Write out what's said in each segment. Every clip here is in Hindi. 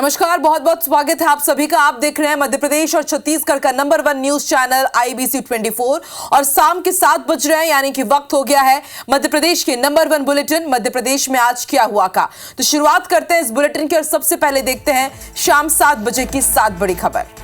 नमस्कार, बहुत बहुत स्वागत है आप सभी का। आप देख रहे हैं मध्य प्रदेश और छत्तीसगढ़ का नंबर 1 न्यूज चैनल IBC 24 और शाम के 7 बज रहे हैं, यानी कि वक्त हो गया है मध्य प्रदेश के नंबर 1 बुलेटिन मध्य प्रदेश में आज क्या हुआ का। तो शुरुआत करते हैं इस बुलेटिन की और सबसे पहले देखते हैं शाम 7 बजे की 7 बड़ी खबर।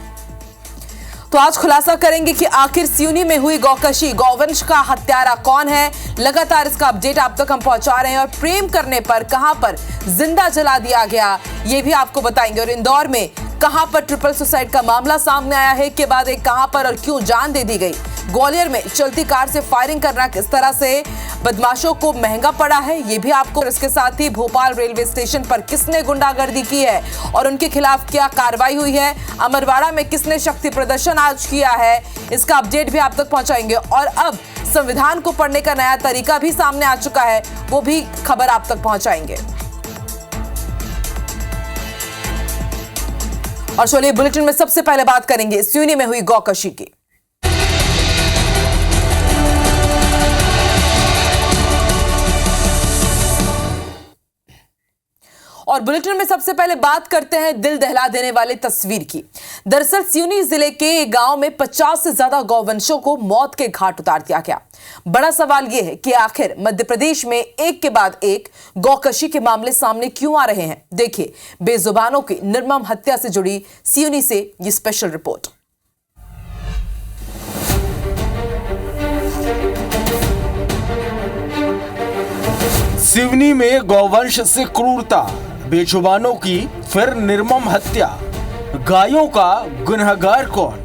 तो आज खुलासा करेंगे कि आखिर सिवनी में हुई गौकशी, गौवंश का हत्यारा कौन है। लगातार इसका अपडेट आप तक हम पहुंचा रहे हैं और प्रेम करने पर कहां पर जिंदा जला दिया गया ये भी आपको बताएंगे। और इंदौर में कहां पर ट्रिपल सुसाइड का मामला सामने आया है, के बाद एक कहां पर और क्यों जान दे दी गई। ग्वालियर में चलती कार से फायरिंग करना किस तरह से बदमाशों को महंगा पड़ा है ये भी आपको। इसके साथ ही भोपाल रेलवे स्टेशन पर किसने गुंडागर्दी की है और उनके खिलाफ क्या कार्रवाई हुई है। अमरवाड़ा में किसने शक्ति प्रदर्शन आज किया है, इसका अपडेट भी आप तक पहुंचाएंगे। और अब संविधान को पढ़ने का नया तरीका भी सामने आ चुका है, वो भी खबर आप तक पहुंचाएंगे। और चलिए बुलेटिन में सबसे पहले बात करेंगे सिवनी में हुई गौकशी की। और बुलेटिन में सबसे पहले बात करते हैं दिल दहला देने वाली तस्वीर की। दरअसल सिवनी जिले के एक गांव में 50 से ज्यादा गौवंशों को मौत के घाट उतार दिया गया। बड़ा सवाल यह है कि आखिर मध्य प्रदेश में एक के बाद एक गौकशी के मामले सामने क्यों आ रहे हैं। देखिए बेजुबानों की निर्मम हत्या से जुड़ी सिवनी से ये स्पेशल रिपोर्ट। सिवनी में गौवंश से क्रूरता, बेजुबानों की फिर निर्मम हत्या। गायों का गुनहगार कौन?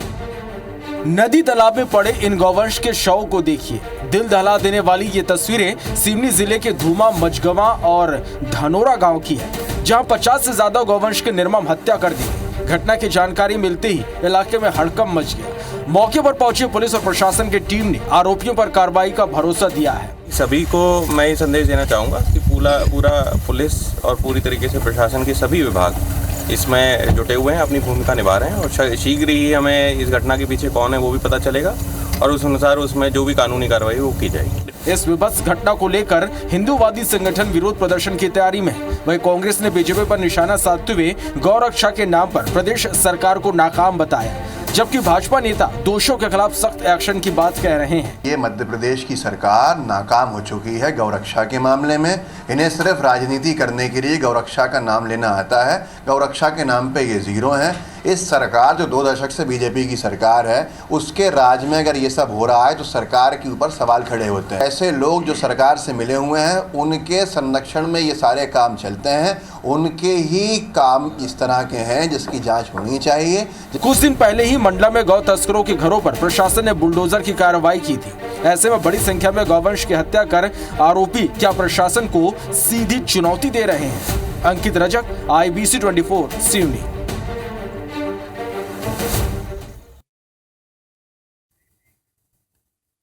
नदी तालाब में पड़े इन गौवंश के शव को देखिए। दिल दहला देने वाली ये तस्वीरें सिवनी जिले के धूमा, मजगवा और धानोरा गांव की है, जहां 50 से ज्यादा गौवंश की निर्मम हत्या कर दी गई। घटना की जानकारी मिलते ही इलाके में हड़कंप मच गया। मौके पर पहुंची पुलिस और प्रशासन की टीम ने आरोपियों पर कार्रवाई का भरोसा दिया है। सभी को मैं ये संदेश देना चाहूँगा कि पूरा पुलिस और पूरी तरीके से प्रशासन के सभी विभाग इसमें जुटे हुए हैं, अपनी भूमिका निभा रहे हैं और शीघ्र ही हमें इस घटना के पीछे कौन है वो भी पता चलेगा और उस अनुसार उसमें जो भी कानूनी कार्रवाई वो की जाएगी। इस विभत्स घटना को लेकर हिंदूवादी संगठन विरोध प्रदर्शन की तैयारी में है। वहीं कांग्रेस ने बीजेपी पर निशाना साधते हुए गौरक्षा के नाम पर प्रदेश सरकार को नाकाम बताया, जबकि भाजपा नेता दोषियों के खिलाफ सख्त एक्शन की बात कह रहे हैं। ये मध्य प्रदेश की सरकार नाकाम हो चुकी है गौरक्षा के मामले में। इन्हें सिर्फ राजनीति करने के लिए गौरक्षा का नाम लेना आता है। गौरक्षा के नाम पे ये जीरो हैं। इस सरकार जो 2 दशक से बीजेपी की सरकार है, उसके राज में अगर ये सब हो रहा है तो सरकार के ऊपर सवाल खड़े होते हैं। ऐसे लोग जो सरकार से मिले हुए हैं उनके संरक्षण में ये सारे काम चलते हैं, उनके ही काम इस तरह के हैं जिसकी जांच होनी चाहिए। कुछ दिन पहले ही मंडला में गौ तस्करों के घरों पर प्रशासन ने बुलडोजर की कार्रवाई की थी। ऐसे में बड़ी संख्या में गौवंश की हत्या कर आरोपी क्या प्रशासन को सीधी चुनौती दे रहे हैं। अंकित रजक, IBC 24 सिवनी।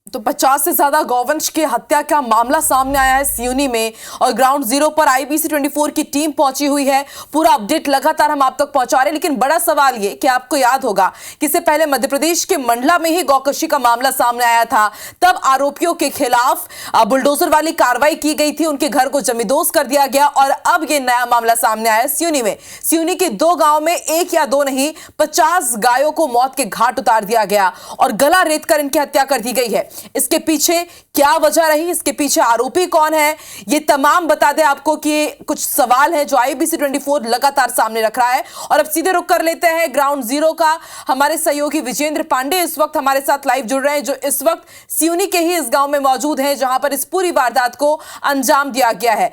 तो 50 से ज्यादा गौवंश की हत्या का मामला सामने आया है सिवनी में और ग्राउंड जीरो पर IBC 24 की टीम पहुंची हुई है। पूरा अपडेट लगातार हम आप तक पहुंचा रहे हैं, लेकिन बड़ा सवाल ये कि आपको याद होगा कि इससे पहले मध्य प्रदेश के मंडला में ही गौकशी का मामला सामने आया था। तब आरोपियों के खिलाफ बुलडोजर वाली कार्रवाई की गई थी, उनके घर को जमींदोज कर दिया गया। और अब ये नया मामला सामने आया सिवनी में। सिवनी के 2 गांव में 1 या 2 नहीं 50 गायों को मौत के घाट उतार दिया गया और गला रेत कर इनकी हत्या कर दी गई है। इसके पीछे क्या वजह रही, इसके पीछे आरोपी कौन है, ये तमाम बता दें आपको कि कुछ सवाल है जो IBC 24 लगातार सामने रख रहा है। और अब सीधे रुक कर लेते हैं ग्राउंड जीरो का। हमारे सहयोगी विजेंद्र पांडे इस वक्त हमारे साथ लाइव जुड़ रहे हैं, जो इस वक्त सिवनी के ही इस गांव में मौजूद हैं जहां पर इस पूरी वारदात को अंजाम दिया गया है।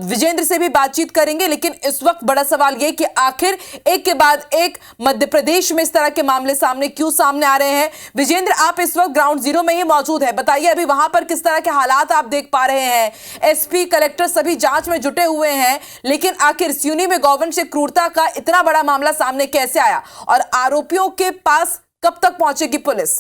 विजेंद्र से भी बातचीत करेंगे, लेकिन इस वक्त बड़ा सवाल यह कि आखिर एक के बाद एक मध्य प्रदेश में इस तरह के मामले सामने क्यों सामने आ रहे हैं। विजेंद्र, आप इस वक्त ग्राउंड जीरो में ही मौजूद है, बताइए अभी वहां पर किस तरह के हालात आप देख पा रहे हैं। SP, कलेक्टर सभी जांच में जुटे हुए हैं, लेकिन आखिर सिवनी में गौवंश क्रूरता का इतना बड़ा मामला सामने कैसे आया और आरोपियों के पास कब तक पहुंचेगी पुलिस?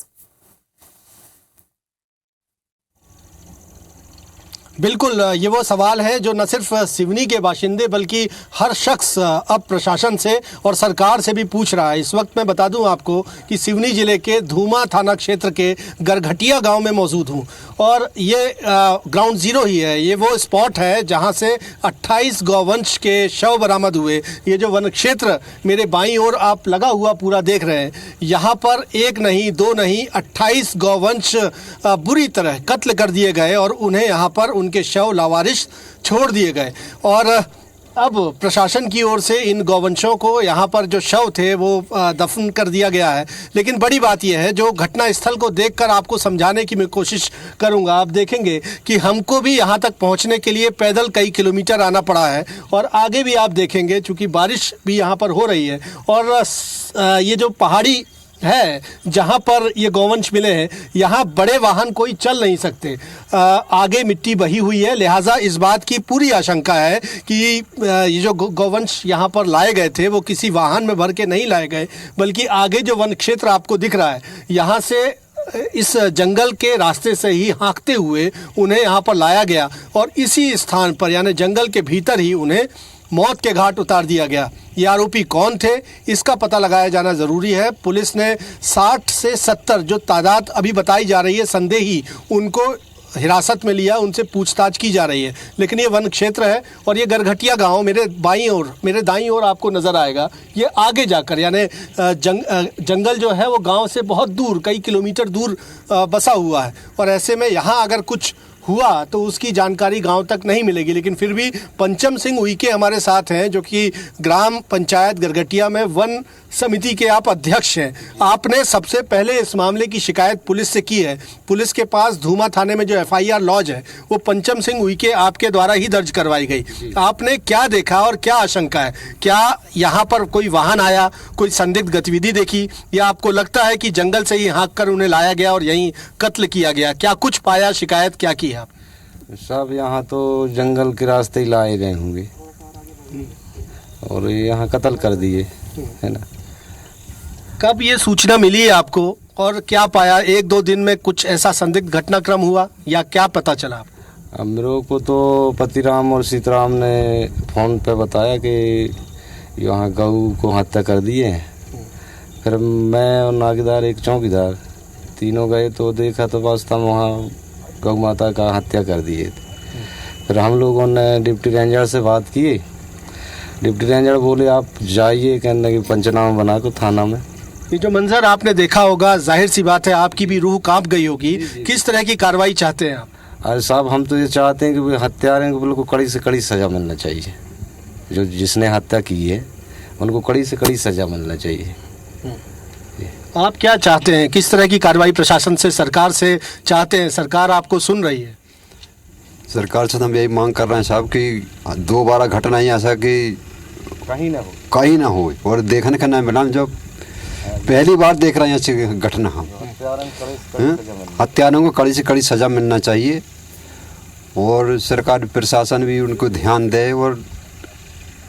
बिल्कुल, ये वो सवाल है जो न सिर्फ सिवनी के बाशिंदे बल्कि हर शख्स अब प्रशासन से और सरकार से भी पूछ रहा है। इस वक्त मैं बता दूं आपको कि सिवनी ज़िले के धूमा थाना क्षेत्र के गरघटिया गांव में मौजूद हूं और ये ग्राउंड ज़ीरो ही है। ये वो स्पॉट है जहां से 28 गौवंश के शव बरामद हुए। ये जो वन क्षेत्र मेरे बाईं ओर आप लगा हुआ पूरा देख रहे हैं, यहाँ पर एक नहीं दो नहीं 28 गौवंश बुरी तरह कत्ल कर दिए गए और उन्हें यहाँ पर उनके शव लावारिश छोड़ दिए गए। और अब प्रशासन की ओर से इन गौवंशों को यहाँ पर जो शव थे वो दफन कर दिया गया है। लेकिन बड़ी बात यह है, जो घटना स्थल को देखकर आपको समझाने की मैं कोशिश करूँगा। आप देखेंगे कि हमको भी यहाँ तक पहुँचने के लिए पैदल कई किलोमीटर आना पड़ा है और आगे भी आप देखेंगे चूँकि बारिश भी यहाँ पर हो रही है और ये जो पहाड़ी है जहाँ पर ये गौवंश मिले हैं, यहाँ बड़े वाहन कोई चल नहीं सकते। आगे मिट्टी बही हुई है, लिहाजा इस बात की पूरी आशंका है कि ये जो गौवंश यहाँ पर लाए गए थे वो किसी वाहन में भर के नहीं लाए गए, बल्कि आगे जो वन क्षेत्र आपको दिख रहा है यहाँ से इस जंगल के रास्ते से ही हाँकते हुए उन्हें यहाँ पर लाया गया और इसी स्थान पर यानी जंगल के भीतर ही उन्हें मौत के घाट उतार दिया गया। ये आरोपी कौन थे, इसका पता लगाया जाना ज़रूरी है। पुलिस ने 60 से 70 जो तादाद अभी बताई जा रही है संदेही, उनको हिरासत में लिया, उनसे पूछताछ की जा रही है। लेकिन ये वन क्षेत्र है और ये गरघटिया गांव मेरे बाईं ओर, मेरे दाईं ओर आपको नज़र आएगा। ये आगे जाकर यानी जंगल जो है वो गांव से बहुत दूर, कई किलोमीटर दूर बसा हुआ है और ऐसे में यहाँ अगर कुछ हुआ तो उसकी जानकारी गांव तक नहीं मिलेगी। लेकिन फिर भी पंचम सिंह उइके हमारे साथ हैं जो कि ग्राम पंचायत गरघटिया में वन समिति के आप अध्यक्ष हैं। आपने सबसे पहले इस मामले की शिकायत पुलिस से की है। पुलिस के पास धूमा थाने में जो FIR लॉज है वो पंचम सिंह उइके आपके द्वारा ही दर्ज करवाई गई। आपने क्या देखा और क्या आशंका है? क्या यहाँ पर कोई वाहन आया, कोई संदिग्ध गतिविधि देखी, या आपको लगता है कि जंगल से ही हाँक कर उन्हें लाया गया और यहीं कत्ल किया गया? क्या कुछ पाया, शिकायत क्या की आप? सब यहाँ तो जंगल के रास्ते ही लाए गए होंगे और यहाँ कत्ल कर दिए, है ना। कब ये सूचना मिली है आपको और क्या पाया? एक दो दिन में कुछ ऐसा संदिग्ध घटनाक्रम हुआ या क्या पता चला? अब मेरे को तो पतिराम और सीताराम ने फ़ोन पे बताया कि यहाँ गऊ को हत्या कर दिए हैं। फिर मैं और नागीदार, एक चौकीदार, तीनों गए तो देखा तो वास्तव में वहाँ गौ माता का हत्या कर दिए थे। फिर हम लोगों ने डिप्टी रेंजर से बात की। डिप्टी रेंजर बोले आप जाइए, कहने कि पंचनामा बना को थाना में। ये जो मंजर आपने देखा होगा, जाहिर सी बात है आपकी भी रूह कांप गई होगी। किस तरह की कार्रवाई चाहते हैं आप? अरे साहब, हम तो ये चाहते हैं कि हत्यारे को बिल्कुल कड़ी से कड़ी सज़ा मिलना चाहिए। जो जिसने हत्या की है उनको कड़ी से कड़ी सज़ा मिलना चाहिए। आप क्या चाहते हैं? किस तरह की कार्रवाई प्रशासन से, सरकार से चाहते हैं? सरकार आपको सुन रही है? सरकार से हम यही मांग कर रहे हैं साहब कि दोबारा घटना ही ऐसा कि कहीं ना हो और देखने का ना मिला। जब पहली बार देख रहे हैं ऐसी घटना, हम हत्यारों को कड़ी से कड़ी सज़ा मिलना चाहिए और सरकार प्रशासन भी उनको ध्यान दे और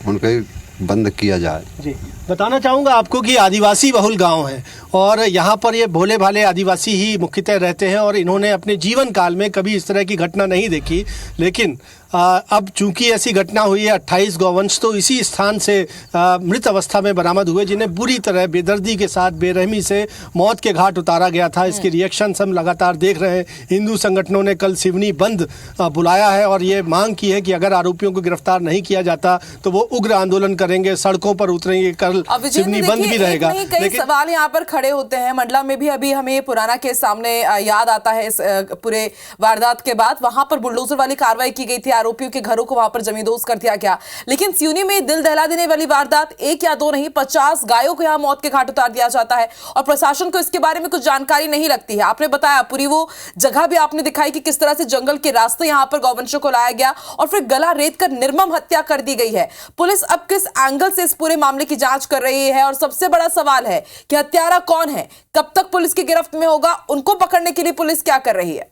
उनको बंद किया जाए। जी, बताना चाहूँगा आपको कि आदिवासी बहुल गांव है और यहाँ पर ये भोले भाले आदिवासी ही मुख्यतः रहते हैं और इन्होंने अपने जीवन काल में कभी इस तरह की घटना नहीं देखी। लेकिन अब चूंकि ऐसी घटना हुई है, 28 गौवंश तो इसी स्थान से मृत अवस्था में बरामद हुए, जिन्हें बुरी तरह बेदर्दी के साथ, बेरहमी से मौत के घाट उतारा गया था। इसके रिएक्शन हम लगातार देख रहे हैं। हिंदू संगठनों ने कल सिवनी बंद बुलाया है और ये मांग की है कि अगर आरोपियों को गिरफ्तार नहीं किया जाता तो वो उग्र आंदोलन करेंगे, सड़कों पर उतरेंगे। कल सिवनी बंद भी रहेगा। लेकिन सवाल यहाँ पर खड़े होते हैं। मंडला में भी अभी हमें पुराना केस सामने याद आता है। इस पूरे वारदात के बाद वहां पर बुलडोजर वाली कार्रवाई की गई थी, आरोपियों के घरों को वहां पर जमींदोज कर दिया गया। लेकिन सिवनी में दिल दहला देने वाली वारदात, एक या दो नहीं, 50 गायों को यहां मौत के घाट उतार दिया जाता है और प्रशासन को इसके बारे में कुछ जानकारी नहीं लगती है। आपने बताया, पूरी वो जगह भी आपने दिखाई कि किस तरह से जंगल के रास्ते यहां पर गौवंशों को लाया गया और फिर गला रेत कर निर्मम हत्या कर दी गई है। पुलिस अब किस एंगल से इस पूरे मामले की जांच कर रही है और सबसे बड़ा सवाल है कि हत्यारा कौन है, कब तक पुलिस की गिरफ्त में होगा, उनको पकड़ने के लिए पुलिस क्या कर रही है?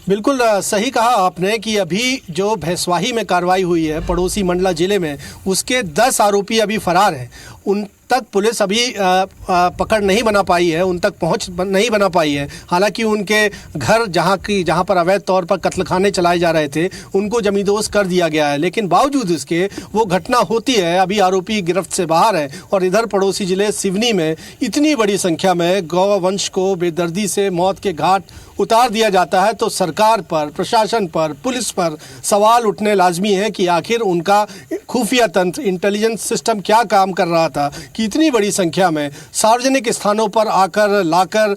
बिल्कुल सही कहा आपने कि अभी जो भैंसवाही में कार्रवाई हुई है पड़ोसी मंडला जिले में, उसके 10 आरोपी अभी फरार हैं। तक पुलिस अभी पकड़ नहीं बना पाई है, उन तक पहुंच नहीं बना पाई है। हालांकि उनके घर जहां पर अवैध तौर पर कत्लखाने चलाए जा रहे थे उनको जमींदोज कर दिया गया है, लेकिन बावजूद इसके वो घटना होती है, अभी आरोपी गिरफ्त से बाहर है। और इधर पड़ोसी जिले सिवनी में इतनी बड़ी संख्या में गौवंश को बेदर्दी से मौत के घाट उतार दिया जाता है तो सरकार पर, प्रशासन पर, पुलिस पर सवाल उठने लाजमी है कि आखिर उनका खुफिया तंत्र, इंटेलिजेंस सिस्टम क्या काम कर रहा था कि इतनी बड़ी संख्या में सार्वजनिक स्थानों पर आकर लाकर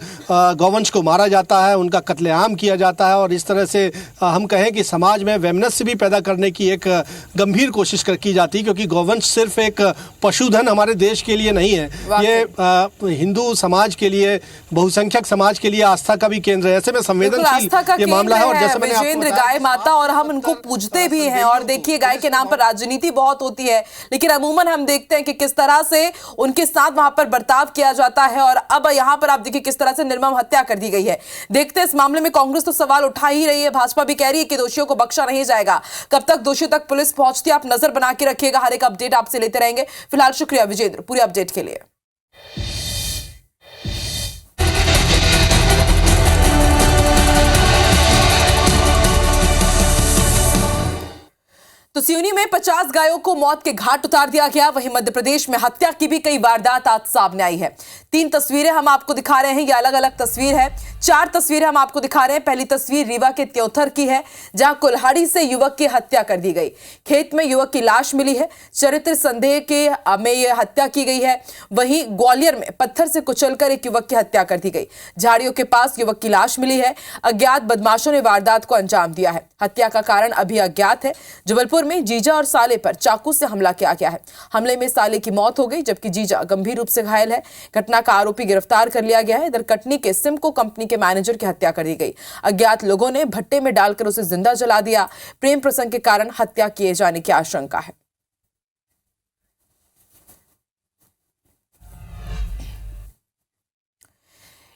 गौवंश को मारा जाता है, उनका कत्लेआम किया जाता है। और इस तरह से हम कहें कि समाज में वैमनस्य भी पैदा करने की एक गंभीर कोशिश की जाती है, क्योंकि गौवंश सिर्फ एक पशुधन हमारे देश के लिए नहीं है, ये हिंदू समाज के लिए, बहुसंख्यक समाज के लिए आस्था का भी केंद्र है। में संवेदनशील ये मामला है। और जैसे मैंने आपको बताया, गाय माता और हम उनको पूजते भी हैं, और देखिए गाय के नाम पर राजनीति बहुत होती है, लेकिन अमूमन हम देखते हैं कि किस तरह से उनके साथ वहां पर बर्ताव किया जाता है। और अब यहां पर आप देखिए किस तरह से निर्मम हत्या कर दी गई है। देखते हैं इस मामले में कांग्रेस तो सवाल उठा ही रही है, भाजपा भी कह रही है कि दोषियों को बख्शा नहीं जाएगा। कब तक दोषियों तक पुलिस पहुंचती है, आप नजर बना के रखिएगा, हर एक अपडेट आपसे लेते रहेंगे। फिलहाल शुक्रिया विजेंद्र पूरी अपडेट के लिए। तो सिवनी में 50 गायों को मौत के घाट उतार दिया गया। वहीं मध्य प्रदेश में हत्या की भी कई वारदात आज सामने आई है। 3 तस्वीरें हम आपको दिखा रहे हैं, ये अलग अलग तस्वीर है। 4 तस्वीरें हम आपको दिखा रहे हैं। पहली तस्वीर रीवा के त्योथर की है, जहां कुल्हाड़ी से युवक की हत्या कर दी गई। खेत में युवक की लाश मिली है, चरित्र संदेह के में यह हत्या की गई है। वहीं ग्वालियर में पत्थर से कुचलकर एक युवक की हत्या कर दी गई। झाड़ियों के पास युवक की लाश मिली है। अज्ञात बदमाशों ने वारदात को अंजाम दिया है। हत्या का कारण अभी अज्ञात है। जबलपुर में जीजा और साले पर चाकू से हमला किया गया है। हमले में साले की मौत हो गई, जबकि जीजा गंभीर रूप से घायल है। घटना का आरोपी गिरफ्तार कर लिया गया है। इधर कटनी के सिमको कंपनी के मैनेजर की हत्या कर दी गई। अज्ञात लोगों ने भट्टे में डालकर उसे जिंदा जला दिया। प्रेम प्रसंग के कारण हत्या किए जाने की आशंका है।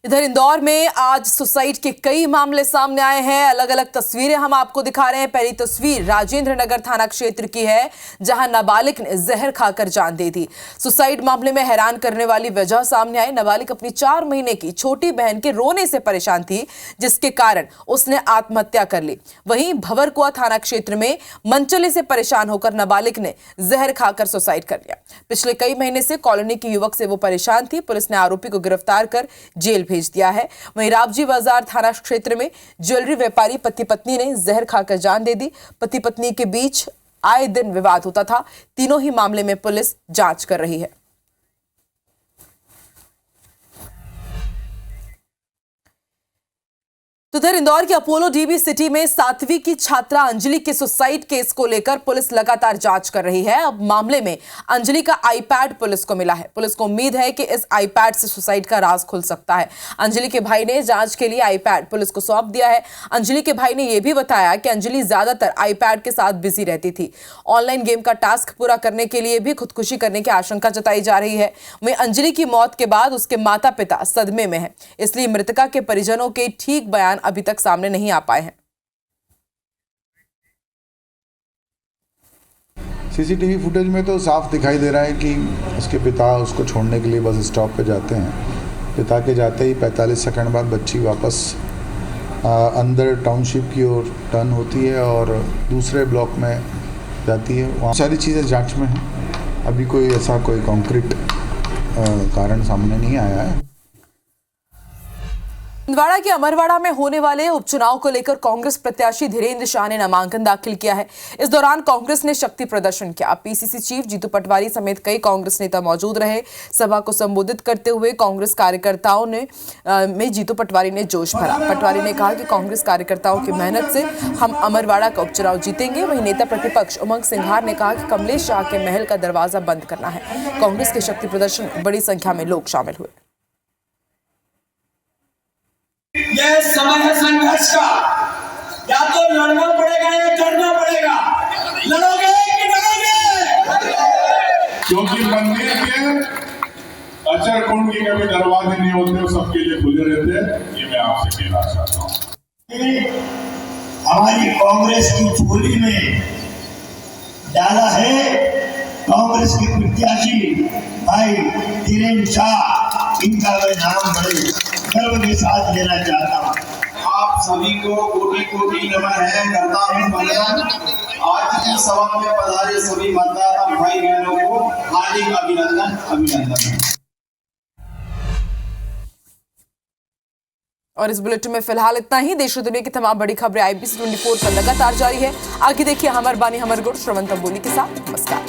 इधर इंदौर में आज सुसाइड के कई मामले सामने आए हैं। अलग अलग तस्वीरें हम आपको दिखा रहे हैं। पहली तस्वीर राजेंद्र नगर थाना क्षेत्र की है, जहां नाबालिग ने जहर खाकर जान दे दी। सुसाइड मामले में हैरान करने वाली वजह सामने आई। नाबालिग अपनी 4 महीने की छोटी बहन के रोने से परेशान थी, जिसके कारण उसने आत्महत्या कर ली। वहीं भंवरकुआ थाना क्षेत्र में मनचले से परेशान होकर नाबालिग ने जहर खाकर सुसाइड कर लिया। पिछले कई महीने से कॉलोनी के युवक से वो परेशान थी। पुलिस ने आरोपी को गिरफ्तार कर जेल भेज दिया है। वहीं रावजी बाजार थाना क्षेत्र में ज्वेलरी व्यापारी पति पत्नी ने जहर खाकर जान दे दी। पति पत्नी के बीच आए दिन विवाद होता था। तीनों ही मामले में पुलिस जांच कर रही है। तो उधर इंदौर के अपोलो डीबी सिटी में 7वीं की छात्रा अंजलि के सुसाइड केस को लेकर पुलिस लगातार जांच कर रही है। अब मामले में अंजलि का आईपैड पुलिस को मिला है। पुलिस को उम्मीद है कि इस आईपैड से सुसाइड का राज खुल सकता है। अंजलि के भाई ने जांच के लिए आईपैड पुलिस को सौंप दिया है। अंजलि के भाई ने यह भी बताया कि अंजलि ज्यादातर आईपैड के साथ बिजी रहती थी। ऑनलाइन गेम का टास्क पूरा करने के लिए भी खुदकुशी करने की आशंका जताई जा रही है। वहीं अंजलि की मौत के बाद उसके माता पिता सदमे में है, इसलिए मृतका के परिजनों के ठीक बयान अभी तक सामने नहीं आ पाए हैं। सीसीटीवी फुटेज में तो साफ दिखाई दे रहा है कि उसके पिता उसको छोड़ने के लिए बस स्टॉप पे जाते हैं। पिता के जाते ही 45 सेकंड बाद बच्ची वापस अंदर टाउनशिप की ओर टर्न होती है और दूसरे ब्लॉक में जाती है। वहाँ सारी चीज़ें जांच में हैं। अभी कोई ऐसा कोई कॉन्क्रीट कारण सामने नहीं आया है। छिंदवाड़ा के अमरवाड़ा में होने वाले उपचुनाव को लेकर कांग्रेस प्रत्याशी धीरेन्द्र शाह ने नामांकन दाखिल किया है। इस दौरान कांग्रेस ने शक्ति प्रदर्शन किया। पीसीसी चीफ जीतू पटवारी समेत कई कांग्रेस नेता मौजूद रहे। सभा को संबोधित करते हुए कांग्रेस कार्यकर्ताओं में जीतू पटवारी ने जोश भरा। पटवारी ने कहा कि कांग्रेस कार्यकर्ताओं की मेहनत से हम अमरवाड़ा का उपचुनाव जीतेंगे। वहीं नेता प्रतिपक्ष उमंग सिंघार ने कहा कि कमलेश शाह के महल का दरवाजा बंद करना है। कांग्रेस के शक्ति प्रदर्शन में बड़ी संख्या में लोग शामिल हुए। यह समय है संघर्ष का, या तो लड़ना पड़ेगा या करना पड़ेगा। लड़ोगे कि लड़ोगे? क्योंकि मंदिर के अचर कुंड के कभी दरवाजे नहीं होते, सबके लिए खुले रहते हैं। ये मैं आपसे कहना चाहता हूँ। हमारी कांग्रेस की झोली में डाला है कांग्रेस के प्रत्याशी भाई धीरेन्द्र शाह, इनका मैं नाम बड़े गर्व के साथ लेना चाहता हूँ। आप सभी को कोटि कोटि नमन है, करता हूं वंदन। आज की सभा में पधारे सभी मतदाता भाई बहनों को हार्दिक अभिनंदन। और इस बुलेटिन में फिलहाल इतना ही। देश और दुनिया की तमाम बड़ी खबरें IBC 24 पर लगातार जारी है। आगे देखिए हमर बानी हमर गुड़ श्रवण तंबोली के साथ। नमस्कार।